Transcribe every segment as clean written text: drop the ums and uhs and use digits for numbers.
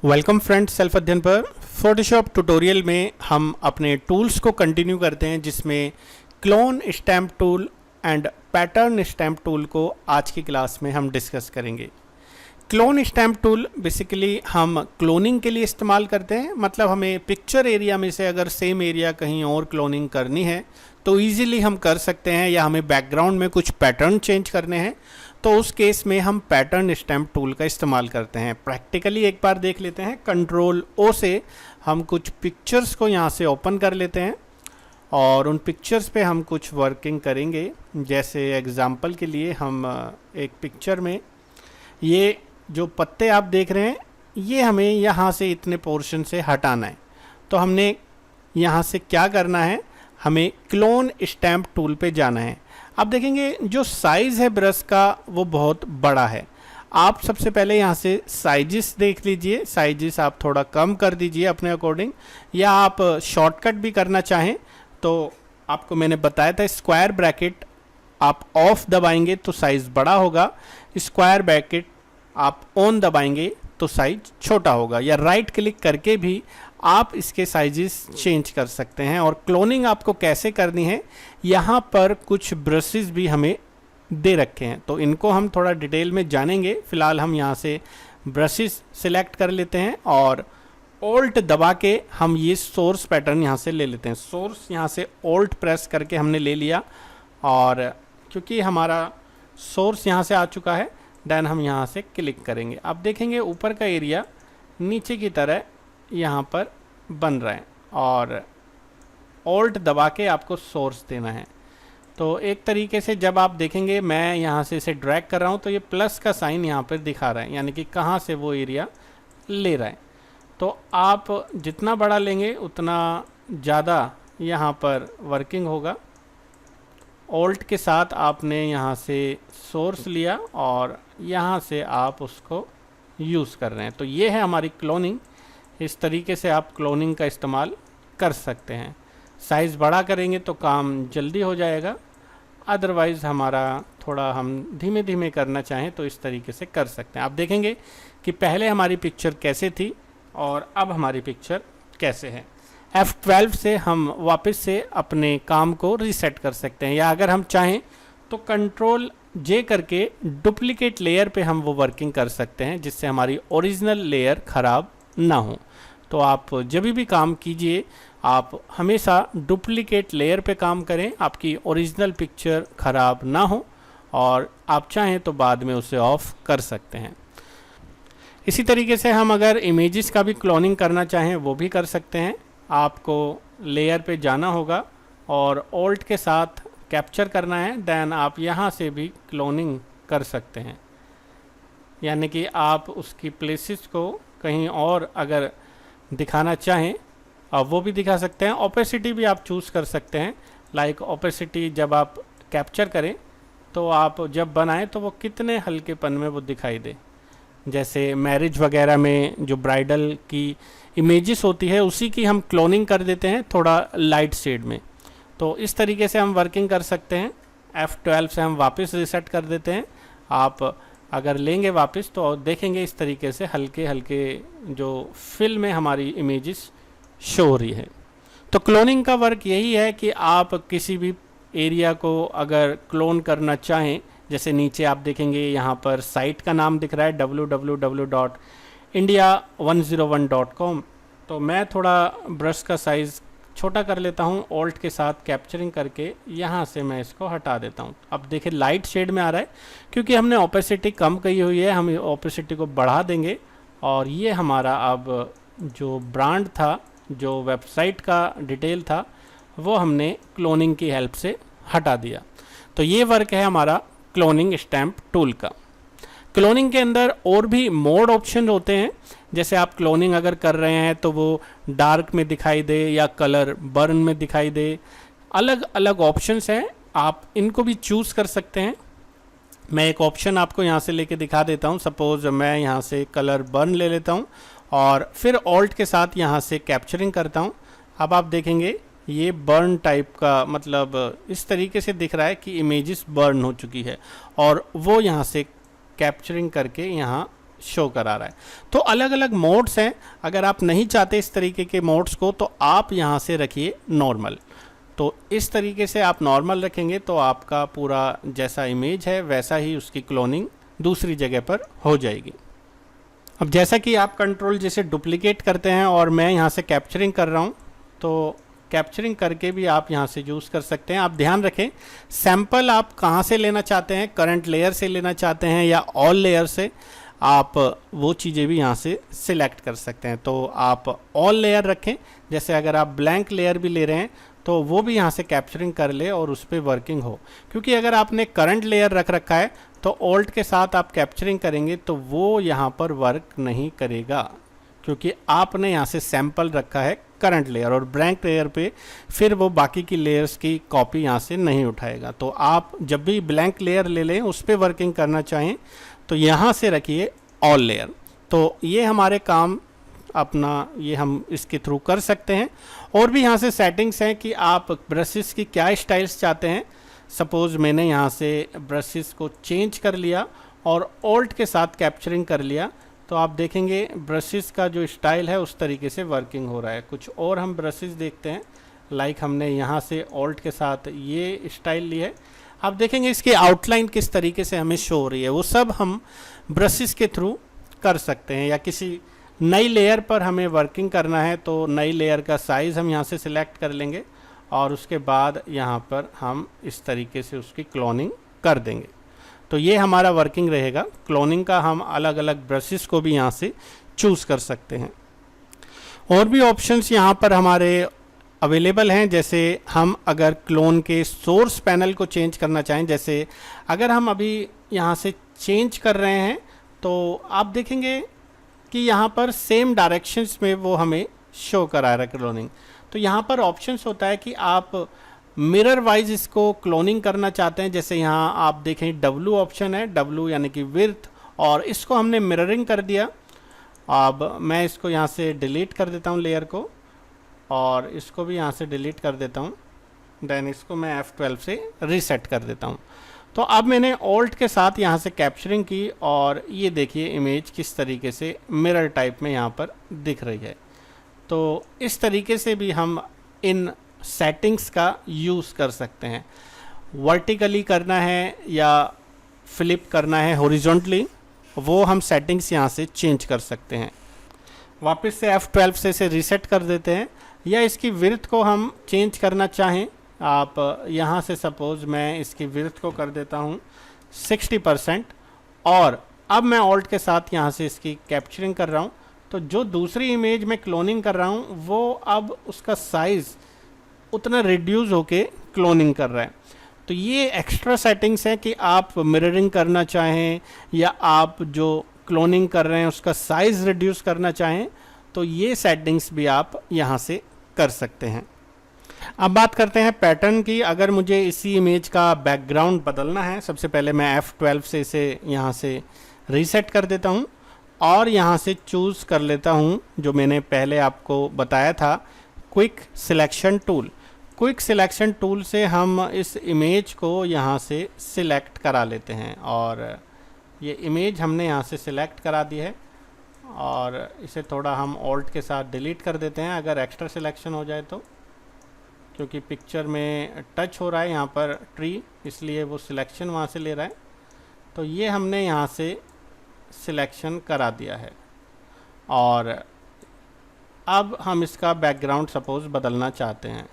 Welcome friends, self अध्ययन पर Photoshop tutorial में हम अपने टूल्स को कंटिन्यू करते हैं, जिसमें clone stamp tool and pattern stamp tool को आज की क्लास में हम डिस्कस करेंगे। क्लोन स्टैम्प टूल बेसिकली हम क्लोनिंग के लिए इस्तेमाल करते हैं। मतलब हमें पिक्चर एरिया में से अगर सेम एरिया कहीं और क्लोनिंग करनी है तो ईजिली हम कर सकते हैं, या हमें बैकग्राउंड में कुछ पैटर्न चेंज करने हैं तो उस केस में हम पैटर्न स्टैम्प टूल का इस्तेमाल करते हैं। प्रैक्टिकली एक बार देख लेते हैं। कंट्रोल ओ से हम कुछ पिक्चर्स को यहाँ से ओपन कर लेते हैं और उन पिक्चर्स पे हम कुछ वर्किंग करेंगे। जैसे एग्जांपल के लिए हम एक पिक्चर में ये जो पत्ते आप देख रहे हैं, ये हमें यहाँ से इतने पोर्शन से हटाना है। तो हमने यहाँ से क्या करना है, हमें क्लोन स्टैम्प टूल पे जाना है। आप देखेंगे जो साइज़ है ब्रश का वो बहुत बड़ा है। आप सबसे पहले यहाँ से साइजेस देख लीजिए, साइजेस आप थोड़ा कम कर दीजिए अपने अकॉर्डिंग, या आप शॉर्टकट भी करना चाहें तो आपको मैंने बताया था स्क्वायर ब्रैकेट आप ऑफ दबाएंगे तो साइज़ बड़ा होगा, स्क्वायर ब्रैकेट आप ऑन दबाएंगे तो साइज छोटा होगा, या राइट क्लिक करके भी आप इसके साइजेस चेंज कर सकते हैं। और क्लोनिंग आपको कैसे करनी है, यहाँ पर कुछ ब्रशेस भी हमें दे रखे हैं तो इनको हम थोड़ा डिटेल में जानेंगे। फ़िलहाल हम यहाँ से ब्रशेस सिलेक्ट कर लेते हैं और ऑल्ट दबा के हम ये सोर्स पैटर्न यहाँ से ले लेते हैं। सोर्स यहाँ से ऑल्ट प्रेस करके हमने ले लिया, और क्योंकि हमारा सोर्स यहाँ से आ चुका है देन हम यहाँ से क्लिक करेंगे। आप देखेंगे ऊपर का एरिया नीचे की तरह यहाँ पर बन रहा है, और ऑल्ट दबा के आपको सोर्स देना है। तो एक तरीके से जब आप देखेंगे मैं यहाँ से इसे ड्रैग कर रहा हूँ तो ये प्लस का साइन यहाँ पर दिखा रहा है, यानी कि कहाँ से वो एरिया ले रहा है। तो आप जितना बड़ा लेंगे उतना ज़्यादा यहाँ पर वर्किंग होगा। ऑल्ट के साथ आपने यहाँ से सोर्स लिया और यहाँ से आप उसको यूज़ कर रहे हैं। तो ये है हमारी क्लोनिंग। इस तरीके से आप क्लोनिंग का इस्तेमाल कर सकते हैं। साइज़ बड़ा करेंगे तो काम जल्दी हो जाएगा, अदरवाइज़ हमारा थोड़ा हम धीमे धीमे करना चाहें तो इस तरीके से कर सकते हैं। आप देखेंगे कि पहले हमारी पिक्चर कैसे थी और अब हमारी पिक्चर कैसे है। F12 से हम वापस से अपने काम को रीसेट कर सकते हैं, या अगर हम चाहें तो कंट्रोल जे करके डुप्लीकेट लेयर पे हम वो वर्किंग कर सकते हैं, जिससे हमारी ओरिजिनल लेयर ख़राब ना हो। तो आप जब भी काम कीजिए आप हमेशा डुप्लीकेट लेयर पे काम करें, आपकी ओरिजिनल पिक्चर ख़राब ना हो, और आप चाहें तो बाद में उसे ऑफ कर सकते हैं। इसी तरीके से हम अगर इमेजेस का भी क्लोनिंग करना चाहें वो भी कर सकते हैं। आपको लेयर पे जाना होगा और ऑल्ट के साथ कैप्चर करना है, देन आप यहाँ से भी क्लोनिंग कर सकते हैं। यानी कि आप उसकी प्लेसेस को कहीं और अगर दिखाना चाहें अब वो भी दिखा सकते हैं। ओपेसिटी भी आप चूज़ कर सकते हैं। लाइक ओपेसिटी जब आप कैप्चर करें तो आप जब बनाएं तो वो कितने हल्केपन में वो दिखाई दे। जैसे मैरिज वगैरह में जो ब्राइडल की इमेजेस होती है उसी की हम क्लोनिंग कर देते हैं थोड़ा लाइट शेड में। तो इस तरीके से हम वर्किंग कर सकते हैं। F12 से हम वापस रीसेट कर देते हैं। आप अगर लेंगे वापस तो देखेंगे इस तरीके से हल्के हल्के जो फिल में हमारी इमेजेस शो हो रही है। तो क्लोनिंग का वर्क यही है कि आप किसी भी एरिया को अगर क्लोन करना चाहें, जैसे नीचे आप देखेंगे यहाँ पर साइट का नाम दिख रहा है www.india101.com। तो मैं थोड़ा ब्रश का साइज़ छोटा कर लेता हूँ, ऑल्ट के साथ कैप्चरिंग करके यहाँ से मैं इसको हटा देता हूँ। अब देखिए लाइट शेड में आ रहा है क्योंकि हमने ओपेसिटी कम की हुई है। हम ओपेसिटी को बढ़ा देंगे और ये हमारा अब जो ब्रांड था, जो वेबसाइट का डिटेल था, वो हमने क्लोनिंग की हेल्प से हटा दिया। तो ये वर्क है हमारा क्लोनिंग स्टैम्प टूल का। क्लोनिंग के अंदर और भी मोड ऑप्शन होते हैं। जैसे आप क्लोनिंग अगर कर रहे हैं तो वो डार्क में दिखाई दे या कलर बर्न में दिखाई दे, अलग अलग ऑप्शंस हैं, आप इनको भी चूज़ कर सकते हैं। मैं एक ऑप्शन आपको यहाँ से लेके दिखा देता हूँ। सपोज़ मैं यहाँ से कलर बर्न ले लेता हूँ और फिर ऑल्ट के साथ यहाँ से कैप्चरिंग करता हूँ। अब आप देखेंगे ये बर्न टाइप का, मतलब इस तरीके से दिख रहा है कि इमेजेस बर्न हो चुकी है, और वो यहाँ से कैप्चरिंग करके यहाँ शो करा रहा है। तो अलग अलग मोड्स हैं, अगर आप नहीं चाहते इस तरीके के मोड्स को तो आप यहाँ से रखिए नॉर्मल। तो इस तरीके से आप नॉर्मल रखेंगे तो आपका पूरा जैसा इमेज है वैसा ही उसकी क्लोनिंग दूसरी जगह पर हो जाएगी। अब जैसा कि आप कंट्रोल जैसे डुप्लीकेट करते हैं और मैं यहाँ से कैप्चरिंग कर रहा हूँ, तो कैप्चरिंग करके भी आप यहाँ से यूज़ कर सकते हैं। आप ध्यान रखें सैंपल आप कहाँ से लेना चाहते हैं, करंट लेयर से लेना चाहते हैं या ऑल लेयर से, आप वो चीज़ें भी यहाँ से सिलेक्ट कर सकते हैं। तो आप ऑल लेयर रखें, जैसे अगर आप ब्लैंक लेयर भी ले रहे हैं तो वो भी यहाँ से कैप्चरिंग कर ले और उस पर वर्किंग हो, क्योंकि अगर आपने करंट लेयर रख रखा है तो ऑल्ट के साथ आप कैप्चरिंग करेंगे तो वो यहाँ पर वर्क नहीं करेगा, क्योंकि आपने यहाँ से सैंपल रखा है करंट लेयर और ब्लैंक लेयर पे फिर वो बाकी की लेयर्स की कॉपी यहाँ से नहीं उठाएगा। तो आप जब भी ब्लैंक लेयर ले लें उस पर वर्किंग करना चाहें तो यहाँ से रखिए ऑल लेयर। तो ये हमारे काम अपना ये हम इसके थ्रू कर सकते हैं। और भी यहाँ से सेटिंग्स हैं कि आप ब्रशेस की क्या स्टाइल्स चाहते हैं। सपोज़ मैंने यहाँ से ब्रशेस को चेंज कर लिया और ऑल्ट के साथ कैप्चरिंग कर लिया, तो आप देखेंगे ब्रशेस का जो स्टाइल है उस तरीके से वर्किंग हो रहा है। कुछ और हम ब्रशेस देखते हैं, लाइक हमने यहाँ से ऑल्ट के साथ ये स्टाइल ली है। आप देखेंगे इसकी आउटलाइन किस तरीके से हमें शो हो रही है, वो सब हम ब्रशेस के थ्रू कर सकते हैं। या किसी नई लेयर पर हमें वर्किंग करना है तो नई लेयर का साइज़ हम यहाँ से सिलेक्ट कर लेंगे और उसके बाद यहाँ पर हम इस तरीके से उसकी क्लोनिंग कर देंगे। तो ये हमारा वर्किंग रहेगा। क्लोनिंग का हम अलग अलग ब्रशेस को भी यहाँ से चूज़ कर सकते हैं। और भी ऑप्शंस यहाँ पर हमारे अवेलेबल हैं, जैसे हम अगर क्लोन के सोर्स पैनल को चेंज करना चाहें, जैसे अगर हम अभी यहाँ से चेंज कर रहे हैं तो आप देखेंगे कि यहाँ पर सेम डायरेक्शंस में वो हमें शो करा रहा है क्लोनिंग। तो यहाँ पर ऑप्शंस होता है कि आप मिरर वाइज इसको क्लोनिंग करना चाहते हैं, जैसे यहाँ आप देखें W ऑप्शन है, W यानी कि विड्थ, और इसको हमने मिररिंग कर दिया। अब मैं इसको यहाँ से डिलीट कर देता हूँ लेयर को, और इसको भी यहाँ से डिलीट कर देता हूँ। देन इसको मैं F12 से रीसेट कर देता हूँ। तो अब मैंने ऑल्ट के साथ यहाँ से कैप्चरिंग की और ये देखिए इमेज किस तरीके से मिरर टाइप में यहाँ पर दिख रही है। तो इस तरीके से भी हम इन सेटिंग्स का यूज़ कर सकते हैं। वर्टिकली करना है या फ्लिप करना है हॉरिजॉन्टली, वो हम सेटिंग्स यहाँ से चेंज कर सकते हैं। वापस से F12 से इसे रीसेट कर देते हैं, या इसकी विड्थ को हम चेंज करना चाहें, आप यहाँ से सपोज़ मैं इसकी विड्थ को कर देता हूँ 60%, और अब मैं ऑल्ट के साथ यहाँ से इसकी कैप्चरिंग कर रहा हूँ। तो जो दूसरी इमेज में क्लोनिंग कर रहा हूँ वो अब उसका साइज़ उतना रिड्यूस होके क्लोनिंग कर रहा है। तो ये एक्स्ट्रा सेटिंग्स है कि आप मिररिंग करना चाहें या आप जो क्लोनिंग कर रहे हैं उसका साइज़ रिड्यूस करना चाहें तो ये सेटिंग्स भी आप यहाँ से कर सकते हैं। अब बात करते हैं पैटर्न की। अगर मुझे इसी इमेज का बैकग्राउंड बदलना है, सबसे पहले मैं F12 से इसे यहाँ से रीसेट कर देता हूँ और यहाँ से चूज़ कर लेता हूँ जो मैंने पहले आपको बताया था, quick selection tool. Quick selection tool से हम इस इमेज को यहाँ से सिलेक्ट करा लेते हैं, और ये इमेज हमने यहाँ से सिलेक्ट करा दी है, और इसे थोड़ा हम ऑल्ट के साथ डिलीट कर देते हैं अगर एक्स्ट्रा सिलेक्शन हो जाए तो, क्योंकि पिक्चर में टच हो रहा है यहाँ पर ट्री, इसलिए वो सिलेक्शन वहाँ से ले रहा है। तो ये हमने यहाँ से सिलेक्शन करा दिया है, और अब हम इसका बैकग्राउंड सपोज़ बदलना चाहते हैं।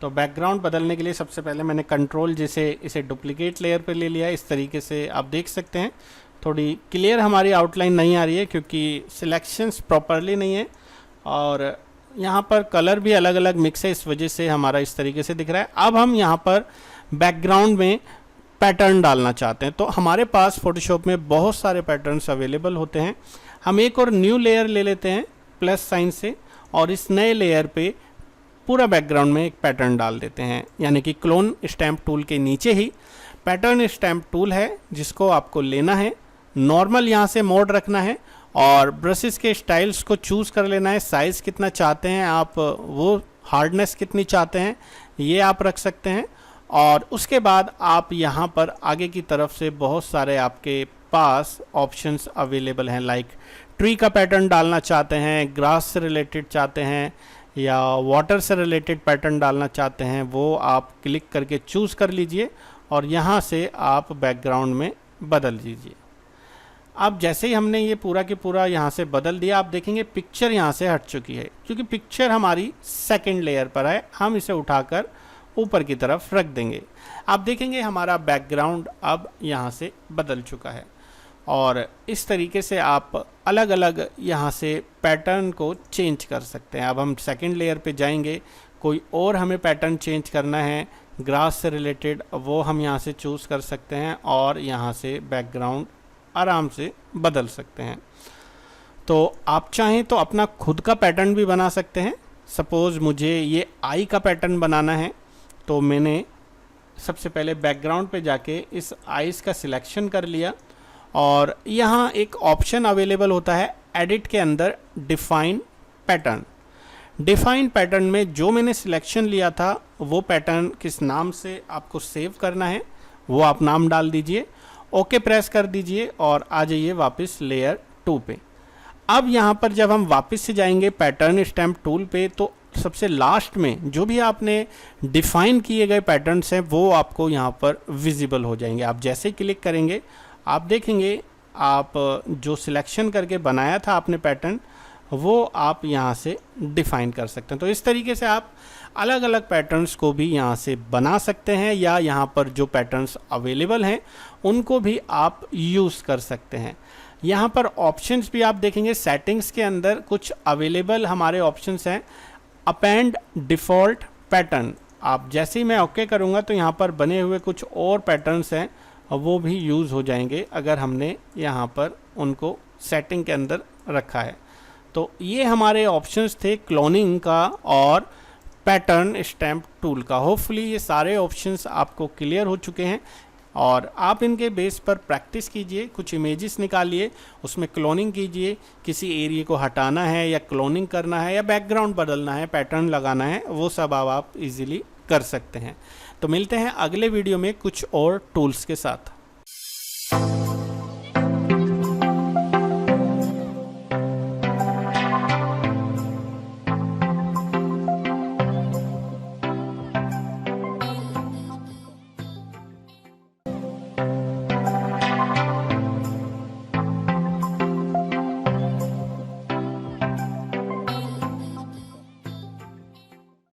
तो बैकग्राउंड बदलने के लिए सबसे पहले मैंने कंट्रोल जैसे इसे डुप्लीकेट लेयर पे ले लिया। इस तरीके से आप देख सकते हैं थोड़ी क्लियर हमारी आउटलाइन नहीं आ रही है क्योंकि सिलेक्शंस प्रॉपरली नहीं है, और यहाँ पर कलर भी अलग अलग मिक्स है, इस वजह से हमारा इस तरीके से दिख रहा है। अब हम यहाँ पर बैकग्राउंड में पैटर्न डालना चाहते हैं, तो हमारे पास फोटोशॉप में बहुत सारे पैटर्न्स अवेलेबल होते हैं। हम एक और न्यू लेयर ले लेते हैं प्लस साइन से, और इस नए लेयर पे पूरा बैकग्राउंड में एक पैटर्न डाल देते हैं, यानी कि क्लोन स्टैम्प टूल के नीचे ही पैटर्न स्टैम्प टूल है जिसको आपको लेना है। नॉर्मल यहाँ से मोड रखना है और ब्रशेस के स्टाइल्स को चूज़ कर लेना है। साइज़ कितना चाहते हैं आप, वो हार्डनेस कितनी चाहते हैं ये आप रख सकते हैं, और उसके बाद आप यहाँ पर आगे की तरफ से बहुत सारे आपके पास ऑप्शंस अवेलेबल हैं, लाइक ट्री का पैटर्न डालना चाहते हैं, ग्रास से रिलेटेड चाहते हैं या वाटर से रिलेटेड पैटर्न डालना चाहते हैं, वो आप क्लिक करके चूज़ कर लीजिए और यहाँ से आप बैकग्राउंड में बदल दीजिए। अब जैसे ही हमने ये पूरा के पूरा यहाँ से बदल दिया, आप देखेंगे पिक्चर यहाँ से हट चुकी है, क्योंकि पिक्चर हमारी सेकंड लेयर पर है। हम इसे उठाकर ऊपर की तरफ रख देंगे। आप देखेंगे हमारा बैकग्राउंड अब यहाँ से बदल चुका है। और इस तरीके से आप अलग अलग यहाँ से पैटर्न को चेंज कर सकते हैं। अब हम सेकंड लेयर पे जाएंगे, कोई और हमें पैटर्न चेंज करना है ग्रास से रिलेटेड, वो हम यहाँ से चूज़ कर सकते हैं और यहाँ से बैकग्राउंड आराम से बदल सकते हैं। तो आप चाहें तो अपना खुद का पैटर्न भी बना सकते हैं। सपोज़ मुझे ये आई का पैटर्न बनाना है, तो मैंने सबसे पहले बैकग्राउंड पे जाके इस आइस का सिलेक्शन कर लिया और यहाँ एक ऑप्शन अवेलेबल होता है एडिट के अंदर, डिफ़ाइन पैटर्न। डिफ़ाइन पैटर्न में जो मैंने सिलेक्शन लिया था वो पैटर्न किस नाम से आपको सेव करना है वो आप नाम डाल दीजिए, ओके प्रेस कर दीजिए और आ जाइए वापस लेयर 2 पे। अब यहाँ पर जब हम वापस से जाएंगे पैटर्न स्टैम्प टूल पे, तो सबसे लास्ट में जो भी आपने डिफ़ाइन किए गए पैटर्न्स हैं वो आपको यहाँ पर विजिबल हो जाएंगे। आप जैसे ही क्लिक करेंगे आप देखेंगे आप जो सिलेक्शन करके बनाया था आपने पैटर्न, वो आप यहाँ से डिफ़ाइन कर सकते हैं। तो इस तरीके से आप अलग अलग पैटर्न्स को भी यहाँ से बना सकते हैं या यहाँ पर जो पैटर्न्स अवेलेबल हैं उनको भी आप यूज़ कर सकते हैं। यहाँ पर ऑप्शंस भी आप देखेंगे, सेटिंग्स के अंदर कुछ अवेलेबल हमारे ऑप्शंस हैं। अपेंड डिफ़ॉल्ट पैटर्न, आप जैसे ही मैं ओके करूँगा तो यहाँ पर बने हुए कुछ और पैटर्न्स हैं वो भी यूज़ हो जाएंगे अगर हमने यहाँ पर उनको सेटिंग के अंदर रखा है। तो ये हमारे ऑप्शंस थे क्लोनिंग का और पैटर्न स्टैम्प टूल का। होपफुली ये सारे ऑप्शंस आपको क्लियर हो चुके हैं और आप इनके बेस पर प्रैक्टिस कीजिए, कुछ इमेजेस निकालिए, उसमें क्लोनिंग कीजिए, किसी एरिया को हटाना है या क्लोनिंग करना है या बैकग्राउंड बदलना है, पैटर्न लगाना है, वो सब आप इजीली कर सकते हैं। तो मिलते हैं अगले वीडियो में कुछ और टूल्स के साथ।